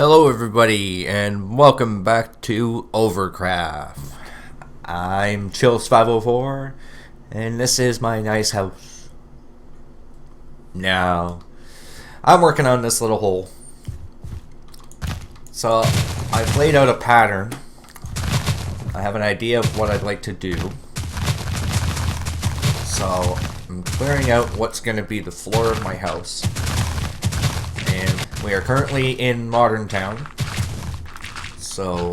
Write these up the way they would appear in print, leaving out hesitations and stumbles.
Hello everybody and welcome back to OverCraft. I'm cHiLLs504 and this is my nice house. Now, I'm working on this little hole. So, I've laid out a pattern. I have an idea of what I'd like to do. So, I'm clearing out what's going to be the floor of my house. And we are currently in Modern Town, so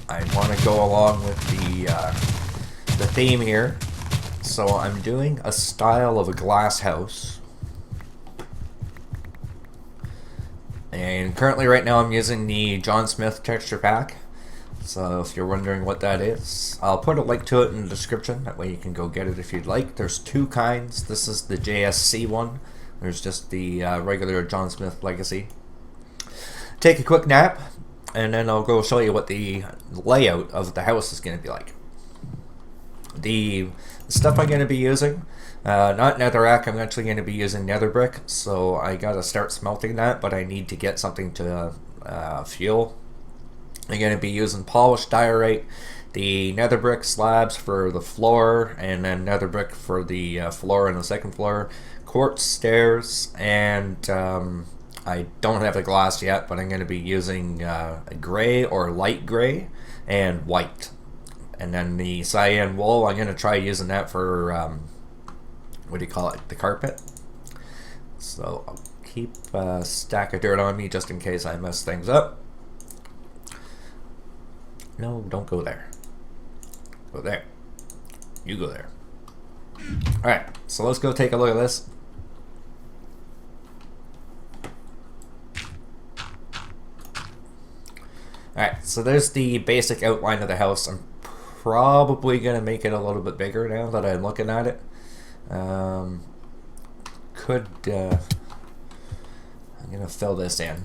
I want to go along with the theme here. So I'm doing a style of a glass house, and currently right now I'm using the John Smith texture pack. So if you're wondering what that is, I'll put a link to it in the description. That way you can go get it if you'd like. There's two kinds. This is the JSC one. There's just the regular John Smith Legacy. Take a quick nap, and then I'll go show you what the layout of the house is going to be like. The stuff I'm going to be using, not netherrack, I'm actually going to be using nether brick, so I got to start smelting that, but I need to get something to fuel. I'm going to be using polished diorite, the nether brick slabs for the floor, and then nether brick for the floor and the second floor, quartz stairs, and I don't have the glass yet, but I'm going to be using a gray or light gray and white. And then the cyan wool, I'm going to try using that for, what do you call it, the carpet. So I'll keep a stack of dirt on me just in case I mess things up. No, don't go there. Go there. You go there. Alright, so let's go take a look at this. Alright, so there's the basic outline of the house. I'm probably going to make it a little bit bigger now that I'm looking at it. I'm going to fill this in.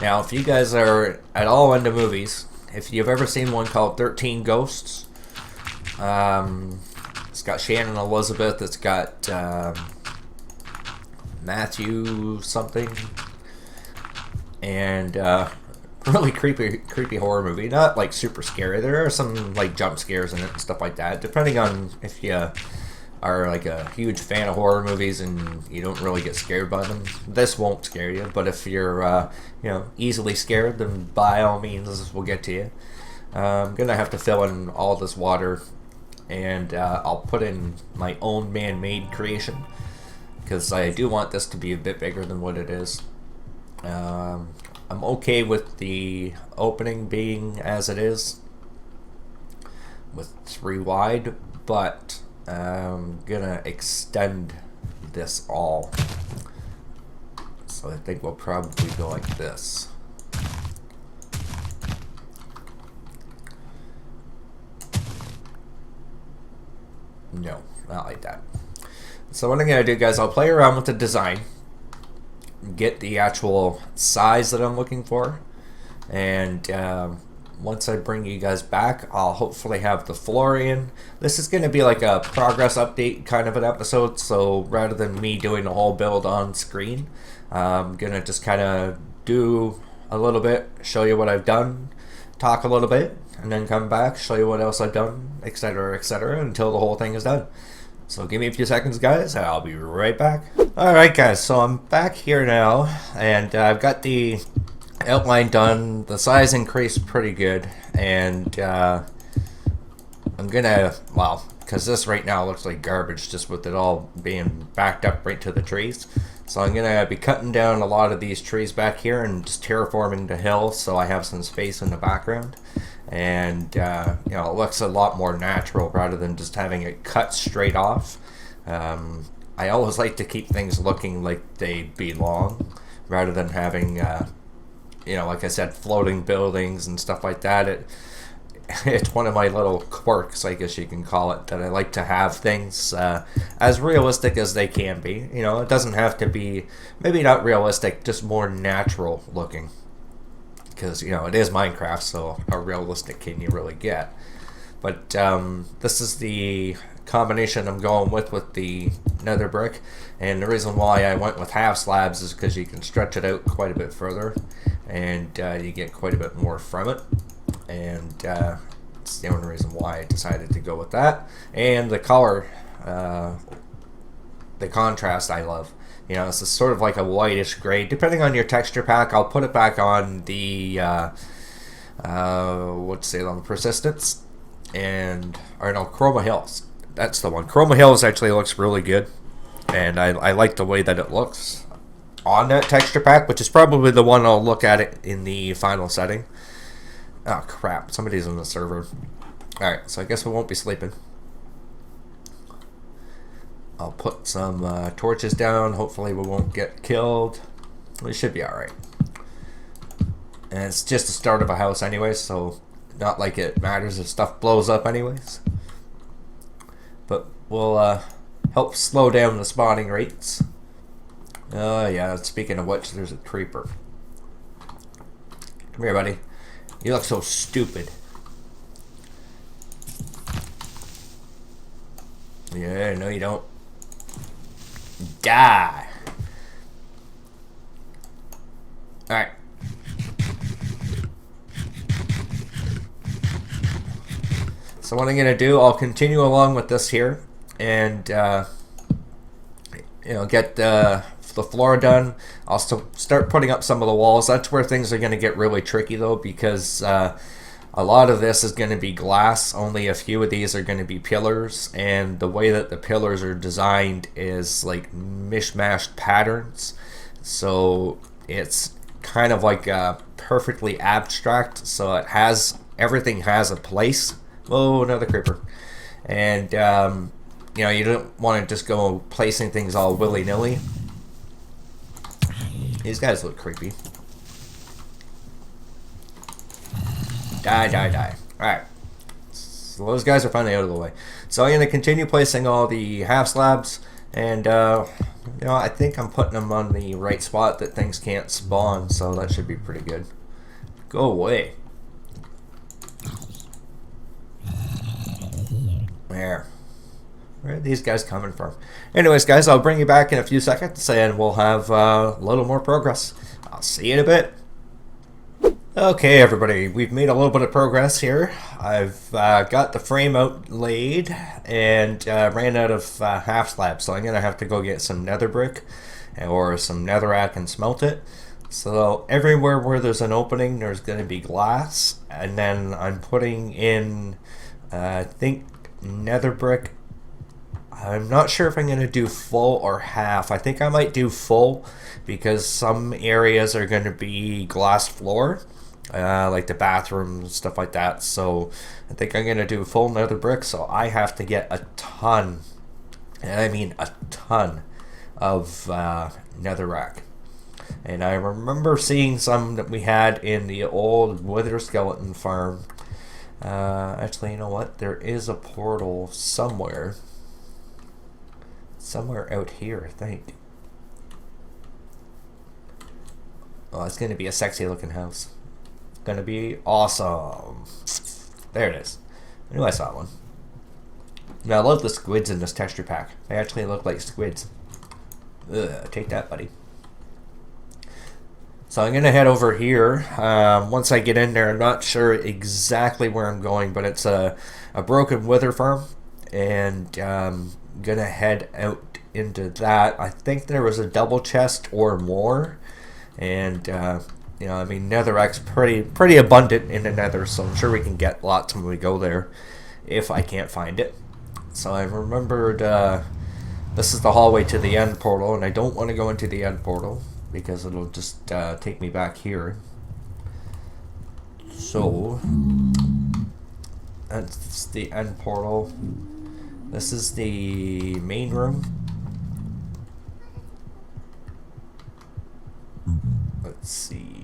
Now, if you guys are at all into movies, if you've ever seen one called 13 Ghosts, it's got Shannon Elizabeth, it's got Matthew something, and really creepy horror movie. Not like super scary. There are some like jump scares in it and stuff like that, depending on if you are like a huge fan of horror movies and you don't really get scared by them. This won't scare you, but if you're easily scared, then by all means this will get to you. I'm gonna have to fill in all this water, and I'll put in my own man-made creation, because I do want this to be a bit bigger than what it is. I'm okay with the opening being as it is, with 3 wide, but I'm gonna extend this all. So I think we'll probably go like this. No, not like that. So what I'm going to do, guys, I'll play around with the design, get the actual size that I'm looking for, and once I bring you guys back, I'll hopefully have the floor in. This is going to be like a progress update kind of an episode, so rather than me doing the whole build on screen, I'm going to just kind of do a little bit, show you what I've done, talk a little bit, and then come back, show you what else I've done, etc., until the whole thing is done. So give me a few seconds, guys, and I'll be right back. Alright, guys, so I'm back here now, and I've got the outline done. The size increased pretty good, and I'm gonna, well, because this right now looks like garbage just with it all being backed up right to the trees. So I'm gonna be cutting down a lot of these trees back here and just terraforming the hill so I have some space in the background. And it looks a lot more natural rather than just having it cut straight off. I always like to keep things looking like they belong rather than having like I said, floating buildings and stuff like that. It's one of my little quirks, I guess you can call it, that I like to have things as realistic as they can be. It doesn't have to be, maybe not realistic, just more natural looking. Because, it is Minecraft, so how realistic can you really get? But this is the combination I'm going with the nether brick. And the reason why I went with half slabs is because you can stretch it out quite a bit further, and you get quite a bit more from it. And it's the only reason why I decided to go with that. And the color, the contrast I love. You know, it's sort of like a whitish gray. Depending on your texture pack, I'll put it back on the what's it on persistence, and or no, cHiLLs. That's the one. cHiLLs actually looks really good, and I like the way that it looks on that texture pack, which is probably the one I'll look at it in the final setting. Oh crap! Somebody's in the server. All right, so I guess we won't be sleeping. I'll put some torches down. Hopefully we won't get killed. We should be alright. And it's just the start of a house anyways, so not like it matters if stuff blows up anyways. But we'll help slow down the spawning rates. Oh yeah, speaking of which, there's a creeper. Come here, buddy. You look so stupid. Yeah, no you don't. Die. Alright. So what I'm going to do, I'll continue along with this here, and you know, get the floor done. I'll start putting up some of the walls. That's where things are going to get really tricky though, because a lot of this is going to be glass. Only a few of these are going to be pillars, and the way that the pillars are designed is like mishmashed patterns. So it's kind of like perfectly abstract. So it has, everything has a place. Oh, another creeper. And you know, you don't want to just go placing things all willy-nilly. These guys look creepy. Die, die, die. Alright. So those guys are finally out of the way. So I'm going to continue placing all the half slabs. And, you know, I think I'm putting them on the right spot that things can't spawn. So that should be pretty good. Go away. There. Where are these guys coming from? Anyways, guys, I'll bring you back in a few seconds. And we'll have a little more progress. I'll see you in a bit. Okay, everybody, we've made a little bit of progress here. I've got the frame out laid and ran out of half slab, so I'm going to have to go get some nether brick or some netherrack and smelt it. So everywhere where there's an opening, there's going to be glass, and then I'm putting in, I think, nether brick. I'm not sure if I'm going to do full or half. I think I might do full because some areas are going to be glass floor. Like the bathroom and stuff like that. So I think I'm going to do full nether brick. So I have to get a ton, and I mean a ton, of netherrack. And I remember seeing some that we had in the old wither skeleton farm. Actually, you know what? There is a portal somewhere. Somewhere out here, I think. Oh, it's going to be a sexy looking house. Gonna be awesome. There it is. I knew I saw one. Now I love the squids in this texture pack. They actually look like squids. Ugh, take that, buddy. So I'm gonna head over here. Once I get in there, I'm not sure exactly where I'm going, but it's a broken wither farm, and gonna head out into that. I think there was a double chest or more, and you know, I mean, netherrack's pretty abundant in the nether, so I'm sure we can get lots when we go there, if I can't find it. So I remembered this is the hallway to the end portal, and I don't want to go into the end portal because it'll just take me back here. So that's the end portal. This is the main room. Let's see.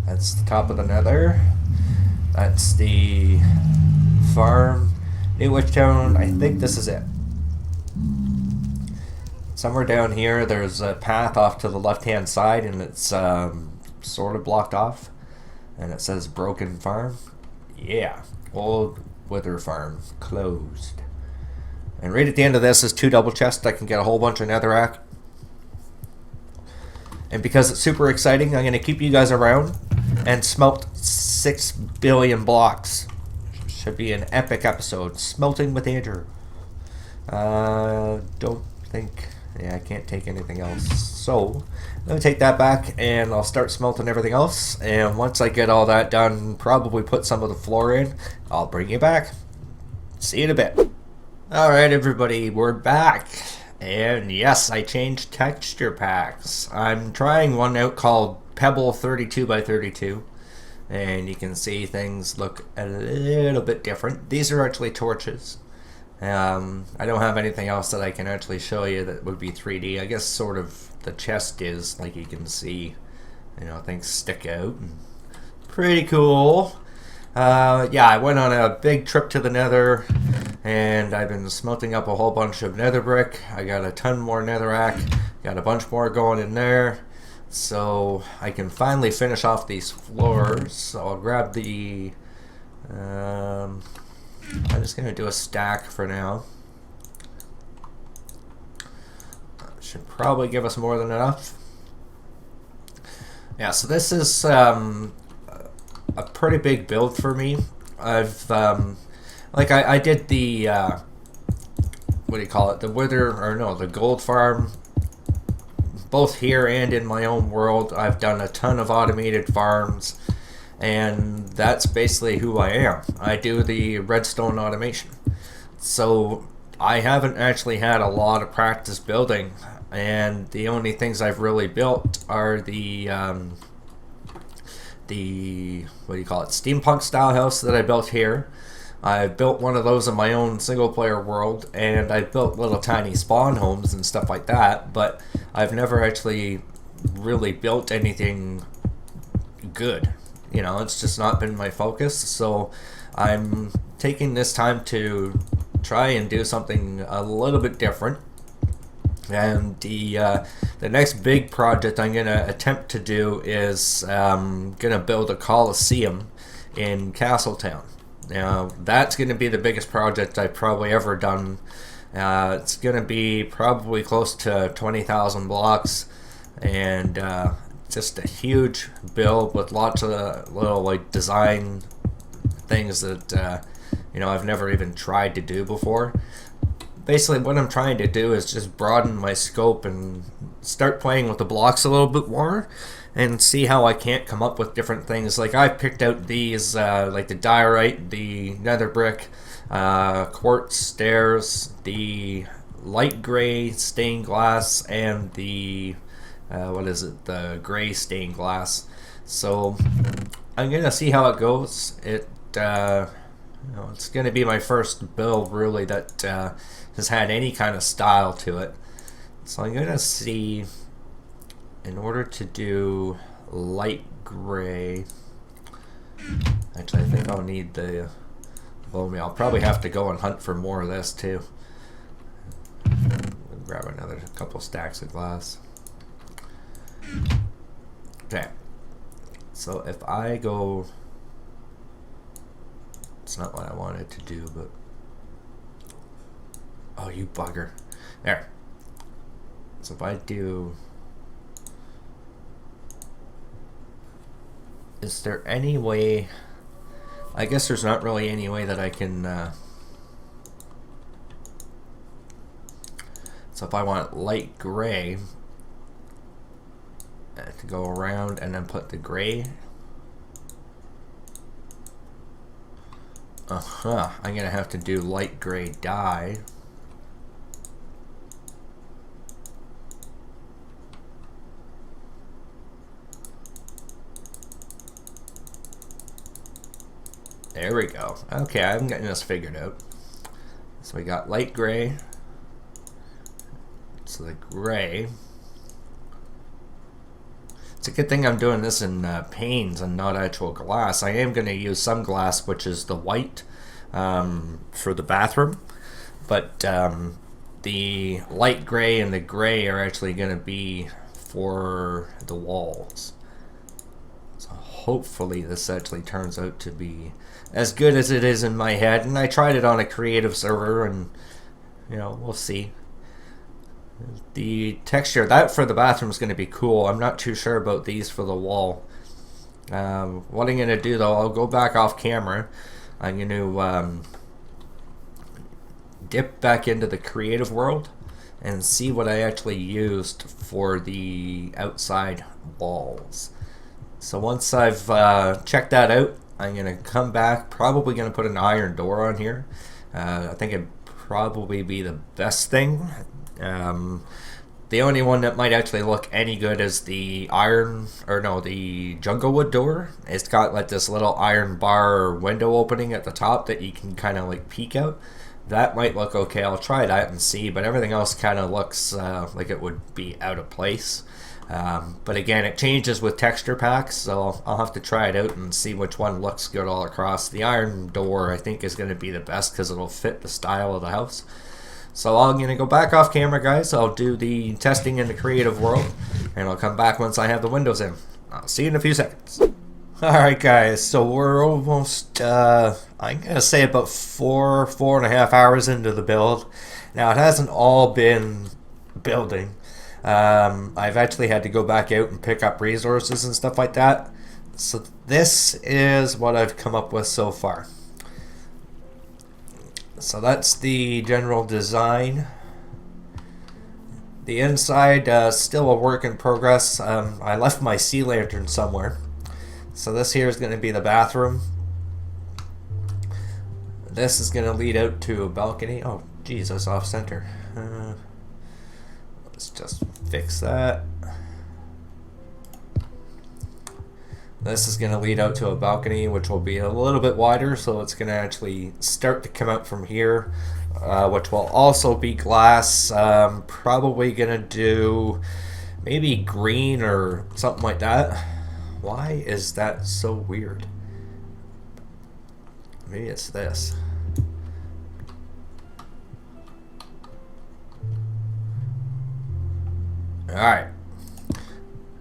That's the top of the nether. That's the farm. New Witch Town. I think this is it. Somewhere down here there's a path off to the left hand side, and it's sort of blocked off, and it says broken farm. Yeah, we'll wither farm closed. And right at the end of this is 2 double chests. I can get a whole bunch of netherrack. And because it's super exciting, I'm going to keep you guys around and smelt 6 billion blocks. Should be an epic episode. Smelting with Andrew. Don't think... Yeah, I can't take anything else. So, let me take that back and I'll start smelting everything else. And once I get all that done, probably put some of the floor in, I'll bring you back. See you in a bit. Alright everybody, we're back. And yes, I changed texture packs. I'm trying one out called Pebble 32 by 32. And you can see things look a little bit different. These are actually torches. I don't have anything else that I can actually show you that would be 3D. I guess sort of the chest is, like you can see, you know, things stick out. Pretty cool. Yeah, I went on a big trip to the nether, and I've been smelting up a whole bunch of nether brick. I got a ton more netherrack, got a bunch more going in there, so I can finally finish off these floors. So I'll grab the... I'm just going to do a stack for now. Should probably give us more than enough. Yeah, so this is a pretty big build for me. I've, like I did the, what do you call it? The wither, or no, the gold farm. Both here and in my own world. I've done a ton of automated farms. And that's basically who I am. I do the redstone automation. So I haven't actually had a lot of practice building, and the only things I've really built are the what do you call it, steampunk style house that I built here. I built one of those in my own single player world, and I built little tiny spawn homes and stuff like that, but I've never actually really built anything good. You know, it's just not been my focus, so I'm taking this time to try and do something a little bit different. And the next big project I'm going to attempt to do is going to build a Coliseum in Castletown. Now, that's going to be the biggest project I've probably ever done. It's going to be probably close to 20,000 blocks, and just a huge build with lots of little like design things that you know, I've never even tried to do before. Basically what I'm trying to do is just broaden my scope and start playing with the blocks a little bit more and see how I can't come up with different things. Like I picked out these like the diorite, the nether brick, quartz stairs, the light gray stained glass, and the what is it? The gray stained glass. So I'm gonna see how it goes. It you know, it's gonna be my first build really that has had any kind of style to it. So I'm gonna see. In order to do light gray, actually I think I'll need the bone meal. I'll probably have to go and hunt for more of this too. Grab another couple stacks of glass. Okay, so if I go, it's not what I wanted to do, but oh, you bugger. There. So if I do, is there any way, I guess there's not really any way that I can so if I want light gray, to go around and then put the gray. I'm gonna have to do light gray dye. There we go. Okay, I'm getting this figured out. So we got light gray. So the gray. It's a good thing I'm doing this in panes and not actual glass. I am going to use some glass, which is the white for the bathroom. But the light gray and the gray are actually going to be for the walls. So hopefully this actually turns out to be as good as it is in my head. And I tried it on a creative server, and you know, we'll see. The texture, that for the bathroom is going to be cool. I'm not too sure about these for the wall. What I'm going to do though, I'll go back off camera. I'm going to dip back into the creative world and see what I actually used for the outside walls. So once I've checked that out, I'm going to come back, probably going to put an iron door on here. I think it'd probably be the best thing. The only one that might actually look any good is the the jungle wood door. It's got like this little iron bar window opening at the top that you can kind of like peek out. That might look okay. I'll try that and see, but everything else kind of looks like it would be out of place. But again, it changes with texture packs, so I'll have to try it out and see which one looks good all across. The iron door, I think, is going to be the best because it'll fit the style of the house. So I'm going to go back off camera, guys. I'll do the testing in the creative world, and I'll come back once I have the windows in. I'll see you in a few seconds. Alright, guys, so we're almost, I'm going to say about 4.5 hours into the build. Now, it hasn't all been building. I've actually had to go back out and pick up resources and stuff like that. So this is what I've come up with so far. So that's the general design. The inside, still a work in progress. I left my sea lantern somewhere. So this here is going to be the bathroom. This is going to lead out to a balcony. Oh, geez, that's off center. Let's just fix that. This is going to lead out to a balcony, which will be a little bit wider, so it's going to actually start to come out from here, which will also be glass. Probably going to do maybe green or something like that. Why is that so weird? Maybe it's this. Alright.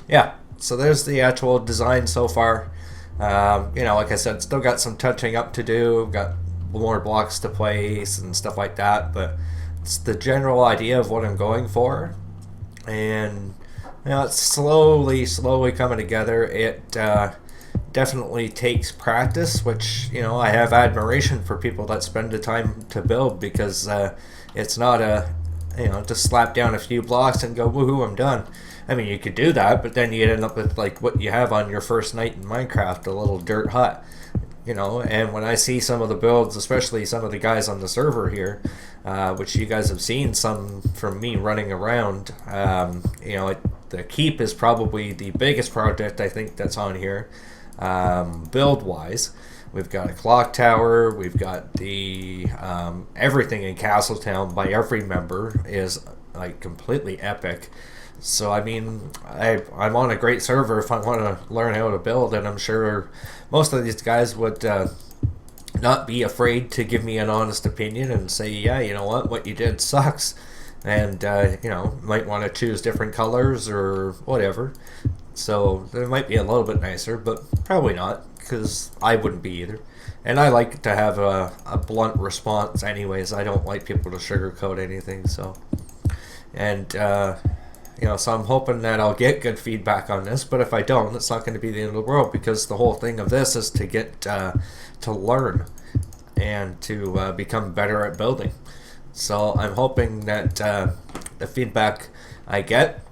Yeah. So there's the actual design so far. You know, like I said, still got some touching up to do. Got more blocks to place and stuff like that. But it's the general idea of what I'm going for. And, you know, it's slowly coming together. It definitely takes practice, which, you know, I have admiration for people that spend the time to build, because it's not a, you know, just slap down a few blocks and go, woohoo, I'm done. I mean, you could do that, but then you'd end up with like what you have on your first night in Minecraft, a little dirt hut, you know. And when I see some of the builds, especially some of the guys on the server here, which you guys have seen some from me running around, you know, the keep is probably the biggest project I think that's on here, build-wise. We've got a clock tower. We've got the everything in Castletown by every member is like completely epic. So I mean, I'm on a great server if I want to learn how to build, and I'm sure most of these guys would not be afraid to give me an honest opinion and say, yeah, you know what you did sucks, and you know, might want to choose different colors or whatever. So they might be a little bit nicer, but probably not, because I wouldn't be either. And I like to have a blunt response anyways. I don't like people to sugarcoat anything. So, and you know, so I'm hoping that I'll get good feedback on this, but if I don't, it's not going to be the end of the world, because the whole thing of this is to get to learn and to become better at building. So I'm hoping that the feedback I get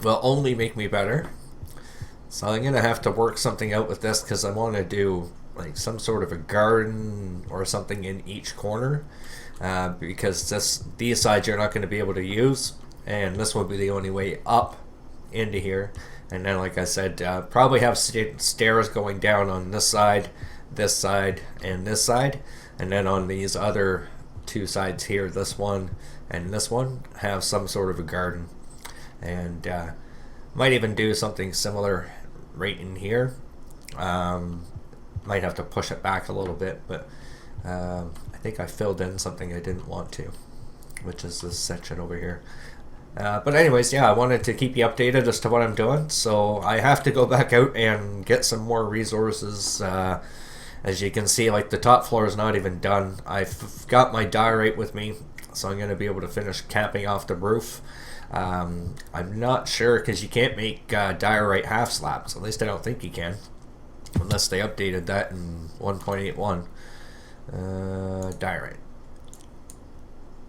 will only make me better. So I'm going to have to work something out with this, because I want to do like some sort of a garden or something in each corner, because these sides you're not going to be able to use. And this will be the only way up into here. And then, like I said, probably have stairs going down on this side, and this side. And then on these other two sides here, this one and this one, have some sort of a garden. And might even do something similar right in here. Might have to push it back a little bit, but I think I filled in something I didn't want to, which is this section over here. But anyways, yeah, I wanted to keep you updated as to what I'm doing. So I have to go back out and get some more resources. As you can see, like the top floor is not even done. I've got my diorite with me, so I'm going to be able to finish capping off the roof. I'm not sure because you can't make diorite half slabs. At least I don't think you can, unless they updated that in 1.81. Diorite.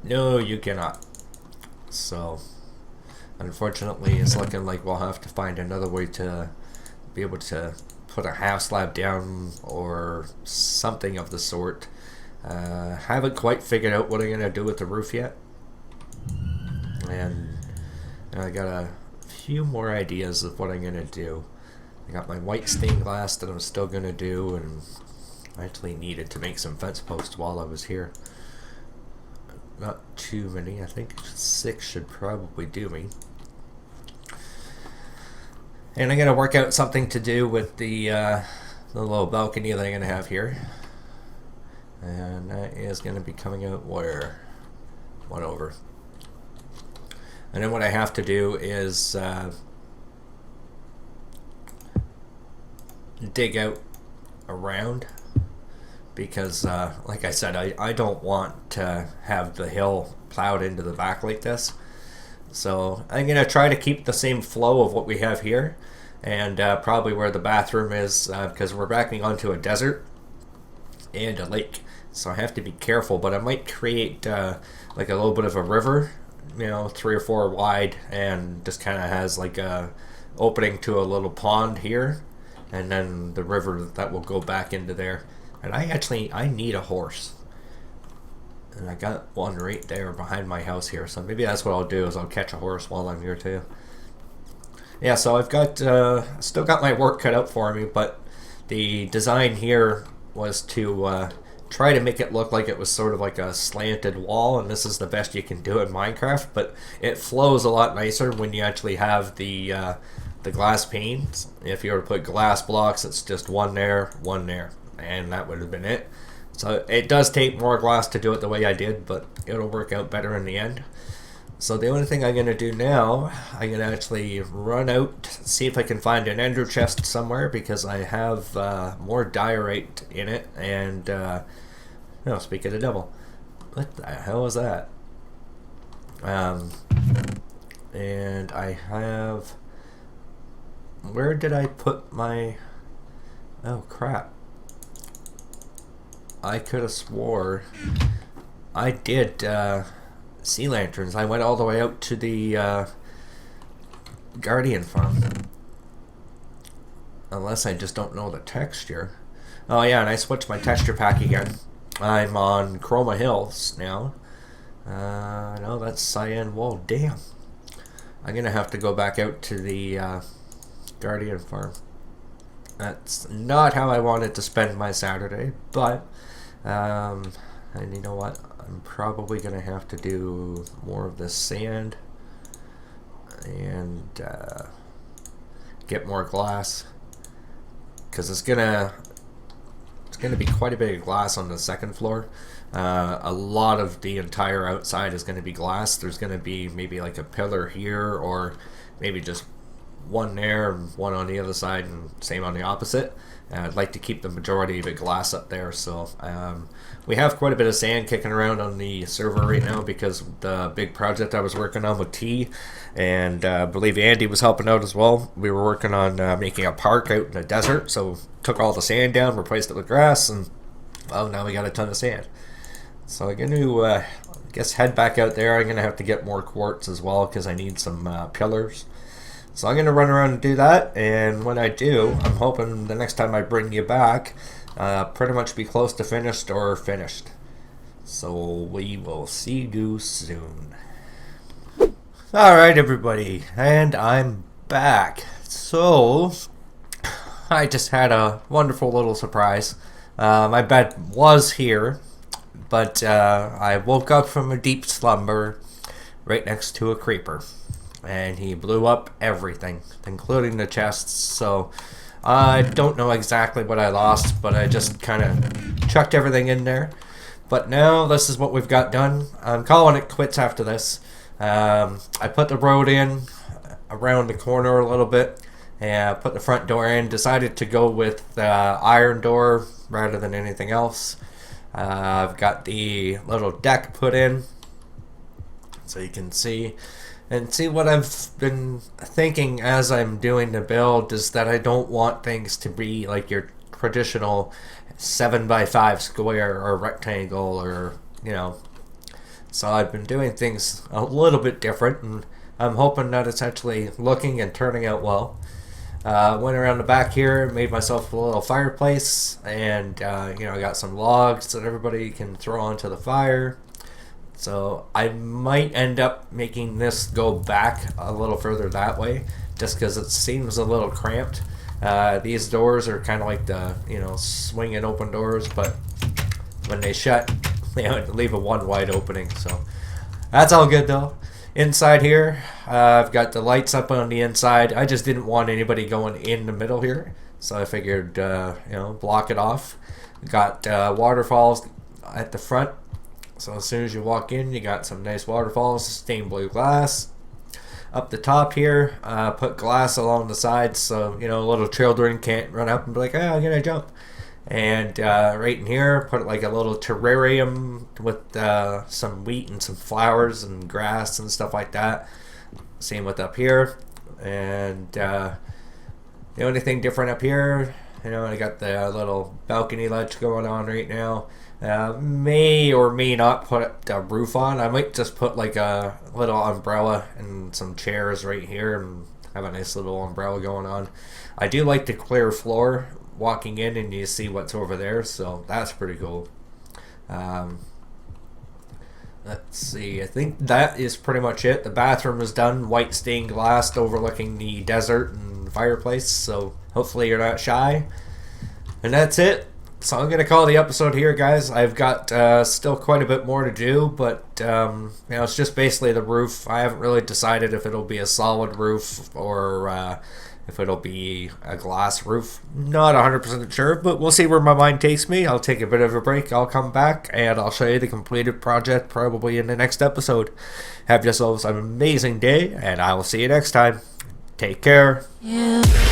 No, you cannot. So, unfortunately, it's looking like we'll have to find another way to be able to put a half slab down or something of the sort. Haven't quite figured out what I'm going to do with the roof yet. And I got a few more ideas of what I'm going to do. I got my white stained glass that I'm still going to do, and I actually needed to make some fence posts while I was here. Not too many, I think 6 should probably do me. And I'm going to work out something to do with the little balcony that I'm going to have here. And that is going to be coming out where? One over. And then what I have to do is dig out around, because like I said, I don't want to have the hill plowed into the back like this. So I'm going to try to keep the same flow of what we have here, and probably where the bathroom is, because we're backing onto a desert and a lake. So I have to be careful, but I might create like a little bit of a river, you know, 3 or 4 wide, and just kind of has like a opening to a little pond here, and then the river that will go back into there. And I need a horse, and I got one right there behind my house here, so maybe that's what I'll do, is I'll catch a horse while I'm here too. Yeah, so I've got still got my work cut out for me, but the design here was to try to make it look like it was sort of like a slanted wall, and this is the best you can do in Minecraft, but it flows a lot nicer when you actually have the glass panes. If you were to put glass blocks, it's just one there, and that would have been it. So it does take more glass to do it the way I did, but it'll work out better in the end. So the only thing I'm going to do now, I'm going to actually run out, see if I can find an ender chest somewhere, because I have more diorite in it, and no, speak of the devil, what the hell was that? And I have, where did I put my, oh crap, I could have swore I did sea lanterns. I went all the way out to the Guardian farm, unless I just don't know the texture. Oh yeah, and I switched my texture pack again. I'm on Chroma Hills now. No, that's cyan wool. Damn, I'm gonna have to go back out to the Guardian farm. That's not how I wanted to spend my Saturday, but and you know what, I'm probably gonna have to do more of this sand and get more glass, because it's gonna be quite a bit of glass on the second floor. A lot of the entire outside is going to be glass. There's going to be maybe like a pillar here, or maybe just one there and one on the other side, and same on the opposite. I'd like to keep the majority of it glass up there. So we have quite a bit of sand kicking around on the server right now, because the big project I was working on with T, and I believe Andy was helping out as well. We were working on making a park out in the desert, so took all the sand down, replaced it with grass, and well, now we got a ton of sand. So I'm going to I guess head back out there. I'm going to have to get more quartz as well, because I need some pillars. So I'm going to run around and do that, and when I do, I'm hoping the next time I bring you back, pretty much be close to finished or finished. So we will see you soon. Alright everybody, and I'm back. So, I just had a wonderful little surprise. My bed was here, but I woke up from a deep slumber right next to a creeper. And he blew up everything, including the chests. So I don't know exactly what I lost, but I just kind of chucked everything in there. But now this is what we've got done. I'm calling it quits after this. I put the road in around the corner a little bit, and put the front door in. Decided to go with the iron door rather than anything else. I've got the little deck put in, so you can see. And see, what I've been thinking as I'm doing the build is that I don't want things to be like your traditional 7x5 square or rectangle, or, you know. So I've been doing things a little bit different, and I'm hoping that it's actually looking and turning out well. Went around the back here, made myself a little fireplace, and you know, I got some logs that everybody can throw onto the fire. So I might end up making this go back a little further that way, just because it seems a little cramped. These doors are kind of like the, you know, swing and open doors, but when they shut, they leave a one wide opening. So that's all good though. Inside here, I've got the lights up on the inside. I just didn't want anybody going in the middle here, so I figured, you know, block it off. Got waterfalls at the front, so as soon as you walk in, you got some nice waterfalls, stained blue glass. Up the top here, put glass along the sides, so, you know, little children can't run up and be like, oh, I'm gonna jump. And right in here, put like a little terrarium with some wheat and some flowers and grass and stuff like that. Same with up here. And the only thing different up here, you know, I got the little balcony ledge going on right now. May or may not put a roof on. I might just put like a little umbrella and some chairs right here and have a nice little umbrella going on. I do like the clear floor walking in, and you see what's over there, so that's pretty cool. Let's see, I think that is pretty much it. The bathroom is done, white stained glass overlooking the desert and fireplace, so hopefully you're not shy. And that's it. So I'm going to call the episode here, guys. I've got still quite a bit more to do, but you know, it's just basically the roof. I haven't really decided if it'll be a solid roof or if it'll be a glass roof. Not 100% sure, but we'll see where my mind takes me. I'll take a bit of a break. I'll come back, and I'll show you the completed project probably in the next episode. Have yourselves an amazing day, and I will see you next time. Take care. Yeah.